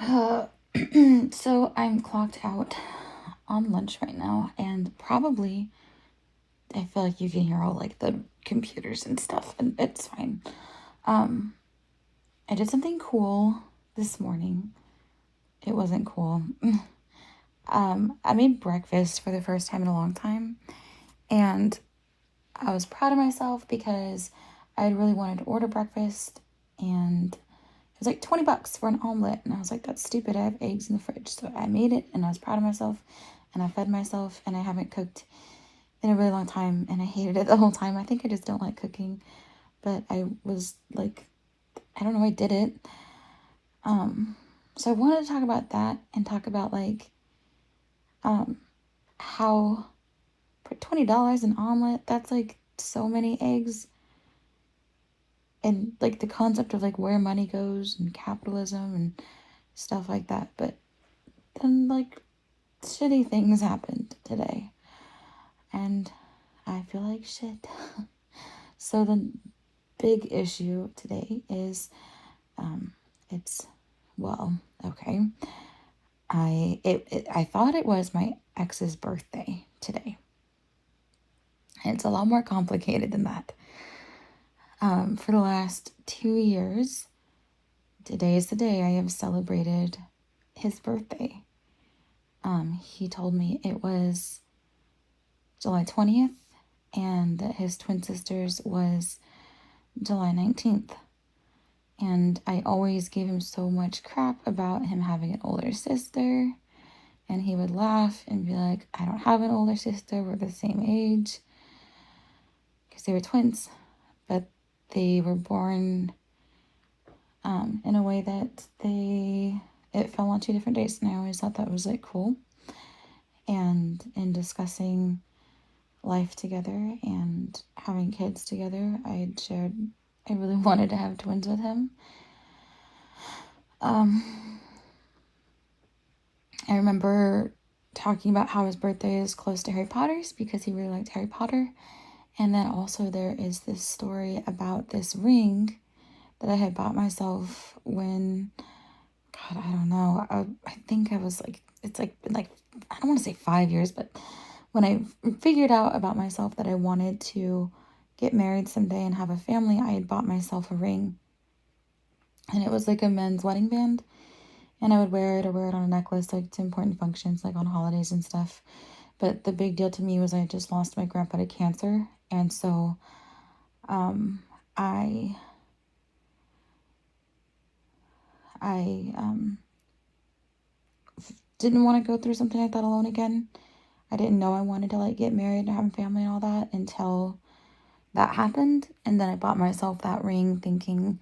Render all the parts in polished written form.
Uh, so I'm clocked out on lunch right now, and probably I feel like you can hear all like the computers and stuff, and it's fine. Um, I did something cool this morning. It wasn't cool. I made breakfast for the first time in a long time, and I was proud of myself because I really wanted to order breakfast, and it was like $20 for an omelet. And I was like, that's stupid. I have eggs in the fridge. So I made it, and I was proud of myself, and I fed myself, and I haven't cooked in a really long time, and I hated it the whole time. I think I just don't like cooking, but I was like, I don't know, I did it. Um, so I wanted to talk about that and talk about like how for $20 an omelet, that's like so many eggs, and like the concept of like where money goes and capitalism and stuff like that. But then like shitty things happened today, and I feel like shit. So the big issue today is it's well, okay. I thought it was my ex's birthday today. And it's a lot more complicated than that. For the last 2 years, today is the day I have celebrated his birthday. He told me it was July 20th and that his twin sister's was July 19th. And I always gave him so much crap about him having an older sister. And he would laugh and be like, I don't have an older sister. We're the same age. Because they were twins. But they were born in a way that it fell on 2 different days. And I always thought that was like cool. And in discussing life together and having kids together, I had shared I really wanted to have twins with him. I remember talking about how his birthday is close to Harry Potter's because he really liked Harry Potter. And then also there is this story about this ring that I had bought myself when, God, I don't know. I think I was like, it's like been like, I don't want to say 5 years, but when I figured out about myself that I wanted to get married someday and have a family, I had bought myself a ring. And it was like a men's wedding band. And I would wear it or wear it on a necklace, like to important functions, like on holidays and stuff. But the big deal to me was I just lost my grandpa to cancer. And so I I didn't want to go through something like that alone again. I didn't know I wanted to like get married and have a family and all that until that happened. And then I bought myself that ring thinking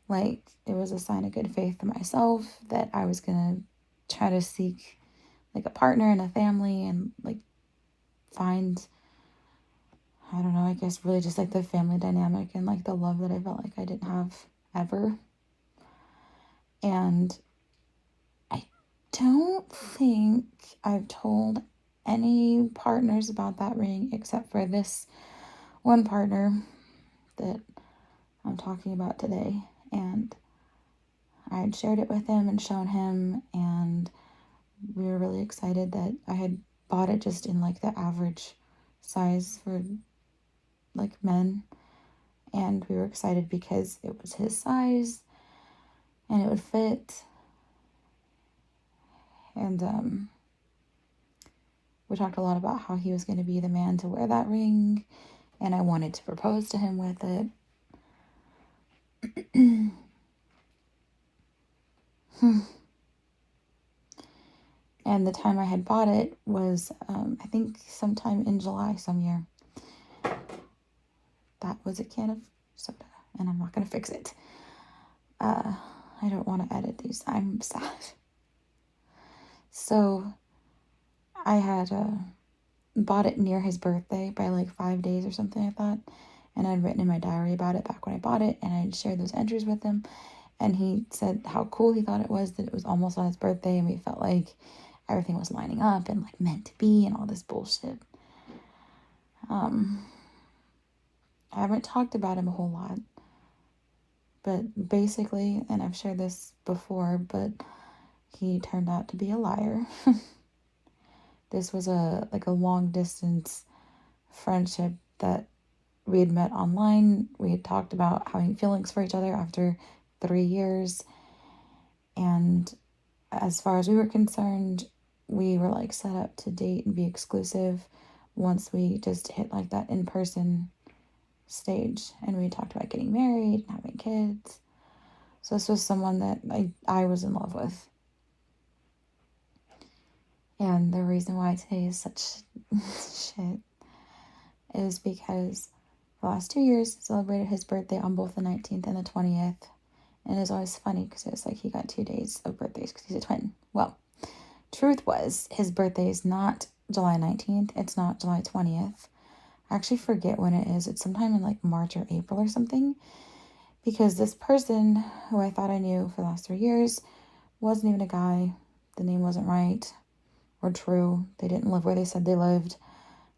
like it was a sign of good faith to myself that I was gonna try to seek like a partner and a family and like find, I don't know, I guess really just like the family dynamic and like the love that I felt like I didn't have ever. And I don't think I've told any partners about that ring except for this one partner that I'm talking about today. And I had shared it with him and shown him, and we were really excited that I had bought it just in like the average size for like men. And we were excited because it was his size and it would fit. And we talked a lot about how he was going to be the man to wear that ring, and I wanted to propose to him with it. And the time I had bought it was, I think, sometime in July some year. That was a can of soda, and I'm not going to fix it. I don't want to edit these. I'm sad. So I had bought it near his birthday by like 5 days or something like that. And I'd written in my diary about it back when I bought it, and I'd shared those entries with him. And he said how cool he thought it was that it was almost on his birthday, and we felt like everything was lining up and like meant to be and all this bullshit. I haven't talked about him a whole lot, but basically, and I've shared this before, but he turned out to be a liar. This was a long distance friendship that we had met online. We had talked about having feelings for each other after 3 years. And as far as we were concerned, we were like set up to date and be exclusive once we just hit like that in-person stage. And we talked about getting married and having kids. So this was someone that I was in love with. And the reason why today is such shit is because the last 2 years he celebrated his birthday on both the 19th and the 20th. And it was always funny because it was like he got 2 days of birthdays because he's a twin. Well, truth was, his birthday is not July 19th. It's not July 20th. I actually forget when it is. It's sometime in like March or April or something. Because this person who I thought I knew for the last 3 years wasn't even a guy. The name wasn't right or true. They didn't live where they said they lived.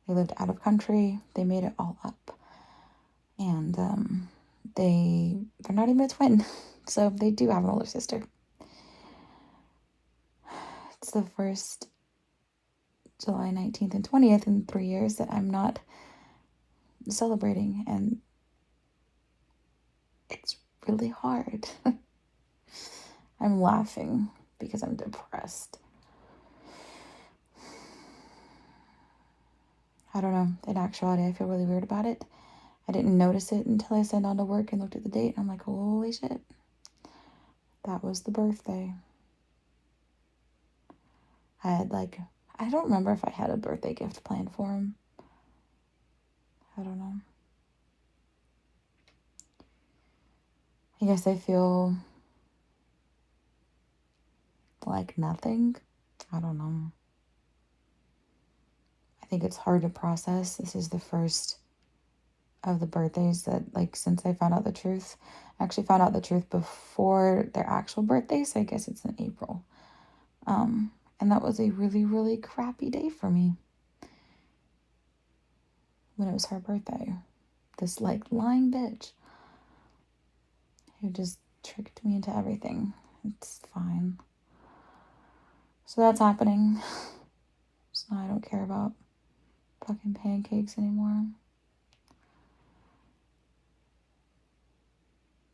They lived out of country. They made it all up. And they're not even a twin. So they do have an older sister. It's the first July 19th and 20th in 3 years that I'm not celebrating. And it's really hard. I'm laughing because I'm depressed. I don't know. In actuality, I feel really weird about it. I didn't notice it until I sat down to work and looked at the date. I'm like, holy shit. That was the birthday. I had I don't remember if I had a birthday gift planned for him. I don't know. I guess I feel like nothing. I don't know. I think it's hard to process. This is the first of the birthdays that, since I found out the truth. I actually found out the truth before their actual birthday, so I guess it's in April. And that was a really, really crappy day for me when it was her birthday. This, lying bitch who just tricked me into everything. It's fine. So that's happening. So now I don't care about fucking pancakes anymore.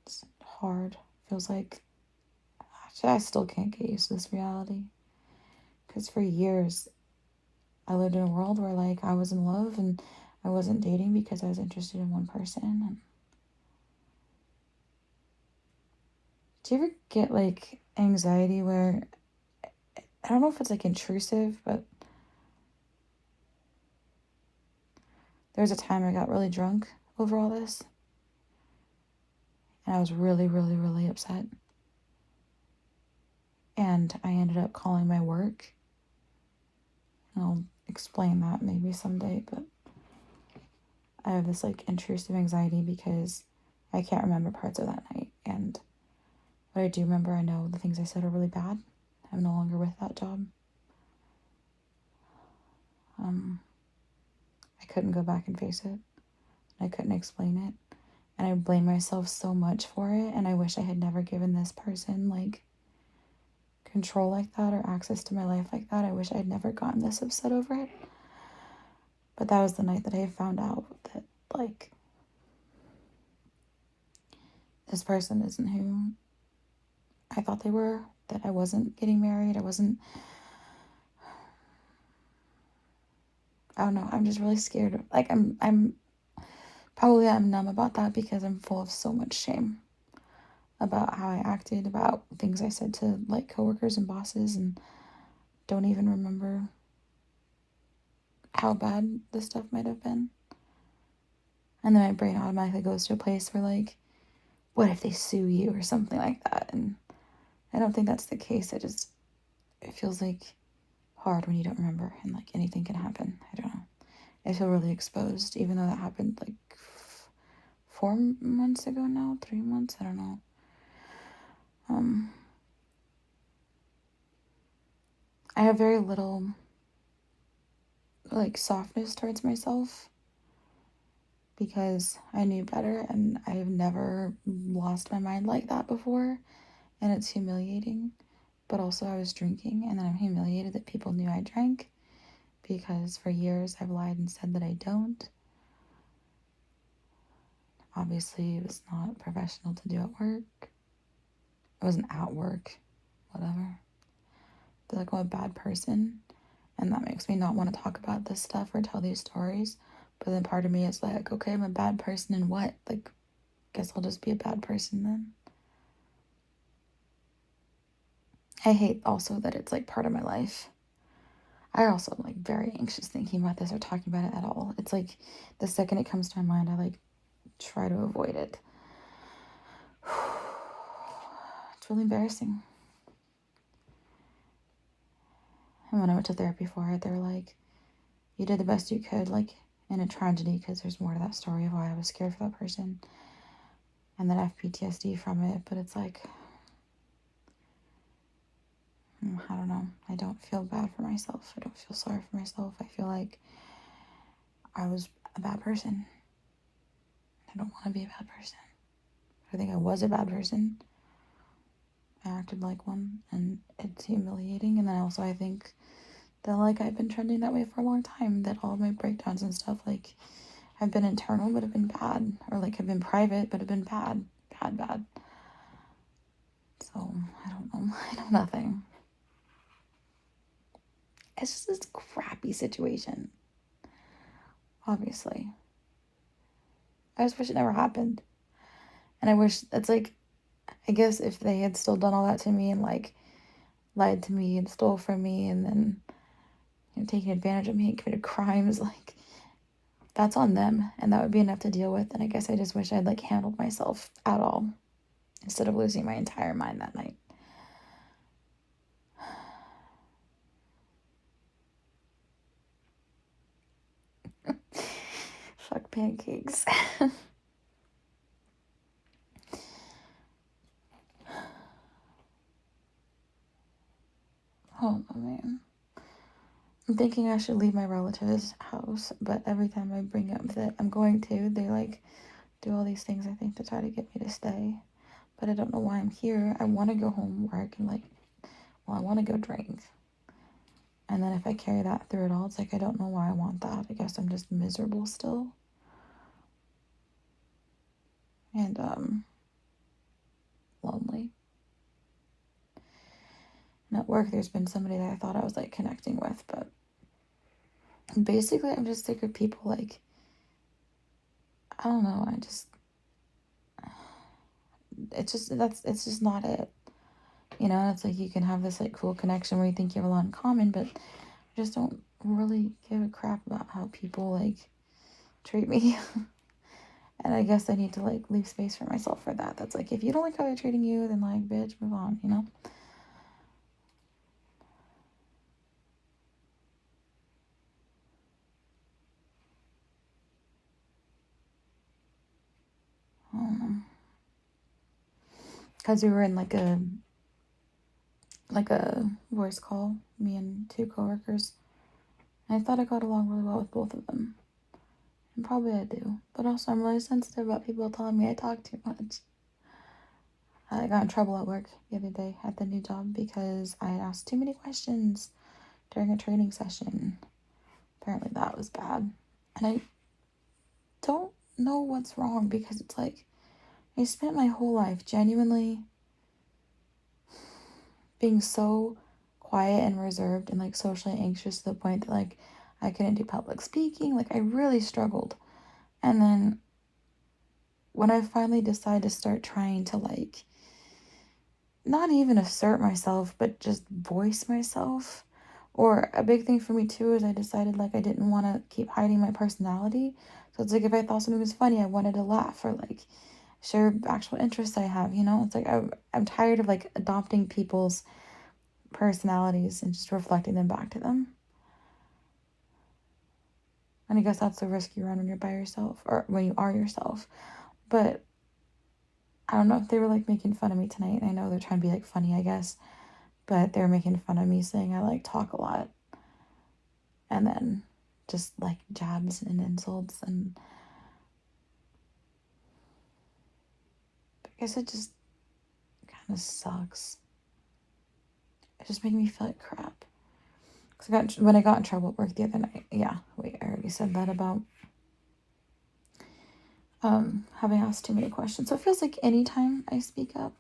It's hard. Feels like actually I still can't get used to this reality. Because for years, I lived in a world where, I was in love and I wasn't dating because I was interested in one person. And do you ever get, anxiety where, I don't know if it's, intrusive, but there was a time I got really drunk over all this. And I was really, really, really upset. And I ended up calling my work. And I'll explain that maybe someday, but I have this, intrusive anxiety because I can't remember parts of that night. And what I do remember, I know the things I said are really bad. I'm no longer with that job. I couldn't go back and face it. I couldn't explain it. And I blame myself so much for it. And I wish I had never given this person, control like that or access to my life like that. I wish I had never gotten this upset over it. But that was the night that I found out that, this person isn't who I thought they were, that I wasn't getting married. I don't know, I'm just really scared. I'm numb about that because I'm full of so much shame about how I acted, about things I said to, coworkers and bosses, and don't even remember how bad this stuff might have been. And then my brain automatically goes to a place where, what if they sue you or something like that? And I don't think that's the case. It feels hard when you don't remember and anything can happen. I don't know. I feel really exposed, even though that happened 4 months ago now, 3 months, I don't know. I have very little softness towards myself because I knew better and I've never lost my mind like that before, and it's humiliating. but also I was drinking, and then I'm humiliated that people knew I drank because for years I've lied and said that I don't. Obviously, it was not professional to do at work. It wasn't at work, whatever. I feel like I'm a bad person, and that makes me not want to talk about this stuff or tell these stories. But then part of me is like, okay, I'm a bad person, and what? Like, guess I'll just be a bad person then. I hate also that it's like part of my life. I also am like very anxious thinking about this or talking about it at all. It's like the second it comes to my mind, I like try to avoid it. It's really embarrassing. And when I went to therapy for it, they were like, you did the best you could, like in a tragedy, because there's more to that story of why I was scared for that person and that I have PTSD from it. But it's like, I don't know. I don't feel bad for myself. I don't feel sorry for myself. I feel like I was a bad person. I don't want to be a bad person. I think I was a bad person. I acted like one, and it's humiliating. And then also I think that like I've been trending that way for a long time, that all of my breakdowns and stuff like have been internal but have been bad, or like have been private but have been bad. So I don't know. I know nothing. It's just this crappy situation. Obviously, I just wish it never happened. And I wish, it's like, I guess if they had still done all that to me and like lied to me and stole from me and then, you know, taken advantage of me and committed crimes, like that's on them, and that would be enough to deal with. And I guess I just wish I'd like handled myself at all instead of losing my entire mind that night. Fuck pancakes. Oh man. I'm thinking I should leave my relative's house, but every time I bring up that I'm going to, they like do all these things, I think, to try to get me to stay. But I don't know why I'm here. I want to go home where I can like, well, I want to go drink. And then if I carry that through it all, it's like, I don't know why I want that. I guess I'm just miserable still. And lonely. And at work, there's been somebody that I thought I was like connecting with, but basically I'm just sick of people like, I don't know, it's just not it. You know, it's like you can have this like cool connection where you think you have a lot in common, but I just don't really give a crap about how people like treat me. And I guess I need to like leave space for myself for that. That's like, if you don't like how they're treating you, then like, bitch, move on, you know? Because we were in like a voice call, me and two coworkers. And I thought I got along really well with both of them. And probably I do. But also I'm really sensitive about people telling me I talk too much. I got in trouble at work the other day at the new job because I asked too many questions during a training session. Apparently that was bad. And I don't know what's wrong, because it's like I spent my whole life genuinely being so quiet and reserved and like socially anxious to the point that like I couldn't do public speaking. Like I really struggled. And then when I finally decided to start trying to like not even assert myself, but just voice myself. Or a big thing for me too is I decided like I didn't want to keep hiding my personality. So it's like if I thought something was funny, I wanted to laugh or like share actual interests I have, you know? It's like I'm tired of like adopting people's personalities and just reflecting them back to them. And I guess that's the risk you run when you're by yourself or when you are yourself. But I don't know if they were like making fun of me tonight. I know they're trying to be like funny, I guess. But they're making fun of me saying I like talk a lot. And then just like jabs and insults, and I guess it just kind of sucks. It's just making me feel like crap. Because when I got in trouble at work the other night, yeah, wait, I already said that about having asked too many questions. So it feels like anytime I speak up,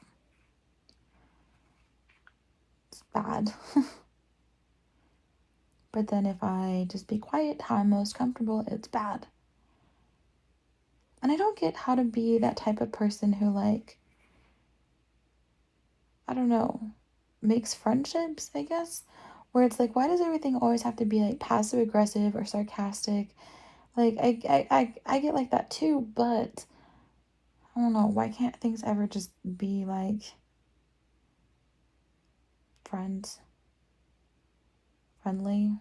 it's bad. But then if I just be quiet, how I'm most comfortable, it's bad. And I don't get how to be that type of person who, like, I don't know, makes friendships, I guess, where it's like, why does everything always have to be like passive aggressive or sarcastic? Like, I get like that too, but I don't know, why can't things ever just be like friends, friendly?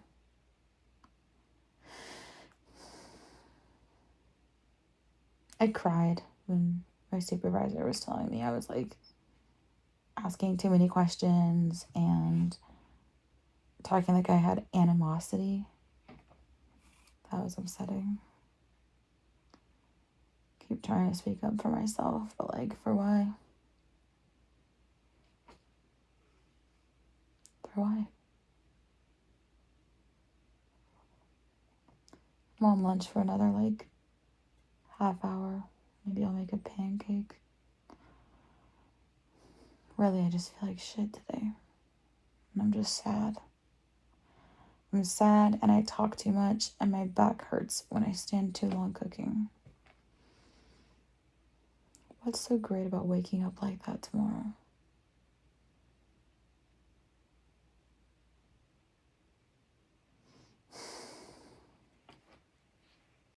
I cried when my supervisor was telling me I was like asking too many questions and talking like I had animosity. That was upsetting. Keep trying to speak up for myself, but like, for why? For why? I'm on lunch for another like half hour. Maybe I'll make a pancake. Really, I just feel like shit today. And I'm just sad. I'm sad and I talk too much and my back hurts when I stand too long cooking. What's so great about waking up like that tomorrow?